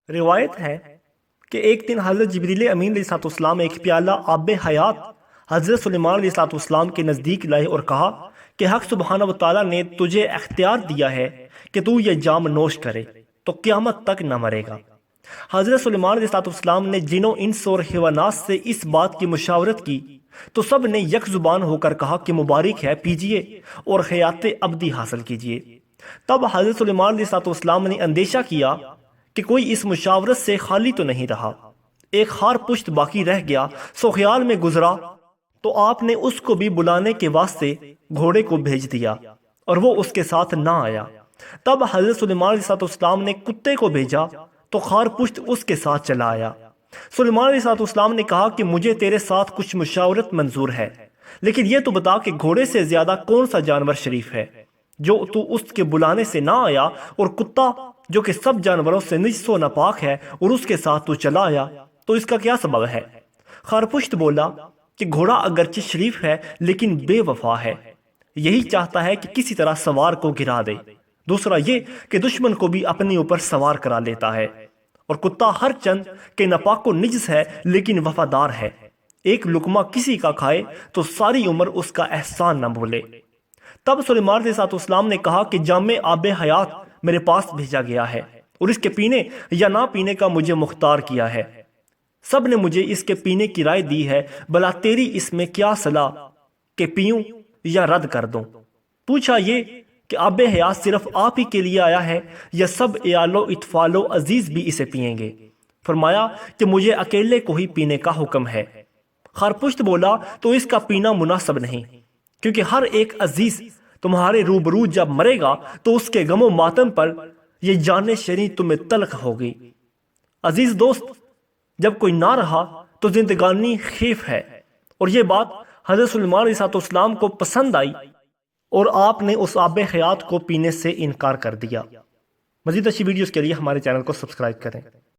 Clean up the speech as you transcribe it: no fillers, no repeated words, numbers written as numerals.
روایت ہے کہ ایک دن حضرت جبریل امین علیہ السلام ایک پیالہ آب حیات حضرت سلیمان علیہ السلام کے نزدیک لائے اور کہا کہ حق سبحانہ و تعالیٰ نے تجھے اختیار دیا ہے کہ تو یہ جام نوش کرے تو قیامت تک نہ مرے گا۔ حضرت سلیمان علیہ السلام نے جنوں انس اور حیوانات سے اس بات کی مشاورت کی تو سب نے یک زبان ہو کر کہا کہ مبارک ہے، پیجئے اور حیات ابدی حاصل کیجئے۔ تب حضرت سلیمان علیہ السلام نے اندیشہ کیا کہ کوئی اس مشاورت سے خالی تو نہیں رہا، ایک خار پشت باقی رہ گیا، سو خیال میں گزرا تو آپ نے اس کو بھی بلانے کے واسطے گھوڑے کو بھیج دیا اور وہ اس کے ساتھ نہ آیا۔ تب حضرت سلیمان علیہ السلام نے کتے کو بھیجا تو خار پشت اس کے ساتھ چلا آیا۔ سلیمان علیہ السلام نے کہا کہ مجھے تیرے ساتھ کچھ مشاورت منظور ہے، لیکن یہ تو بتا کہ گھوڑے سے زیادہ کون سا جانور شریف ہے جو تو اس کے بلانے سے نہ آیا، اور کتا جو کہ سب جانوروں سے نجس و ناپاک ہے اور اس کے ساتھ تو چلا آیا، تو اس کا کیا سبب ہے؟ خارپشت بولا کہ گھوڑا اگرچہ شریف ہے لیکن بے وفا ہے، یہی چاہتا ہے کہ کسی طرح سوار کو گرا دے، دوسرا یہ کہ دشمن کو بھی اپنے اوپر سوار کرا لیتا ہے، اور کتا ہر چند کہ ناپاک و نجس ہے لیکن وفادار ہے، ایک لقمہ کسی کا کھائے تو ساری عمر اس کا احسان نہ بھولے۔ تب سلیمان علیہ السلام نے کہا کہ جام آب حیات میرے پاس بھیجا گیا ہے اور اس کے پینے یا نہ پینے کا مجھے مختار کیا ہے، سب نے مجھے اس کے پینے کی رائے دی ہے، بلا تیری اس میں کیا صلاح کہ پیوں یا رد کر دوں؟ پوچھا یہ کہ آب حیات صرف آپ ہی کے لیے آیا ہے یا سب عیال و اطفال و عزیز بھی اسے پئیں گے؟ فرمایا کہ مجھے اکیلے کو ہی پینے کا حکم ہے۔ خارپشت بولا تو اس کا پینا مناسب نہیں، کیونکہ ہر ایک عزیز تمہارے روبرو جب مرے گا تو اس کے غم و ماتم پر یہ جان شریں تمہیں تلخ ہوگی۔ عزیز دوست، جب کوئی نہ رہا تو زندگانی خیف ہے، اور یہ بات حضرت سلیمان علیہ السلام کو پسند آئی اور آپ نے اس آب حیات کو پینے سے انکار کر دیا۔ مزید اچھی ویڈیوز کے لیے ہمارے چینل کو سبسکرائب کریں۔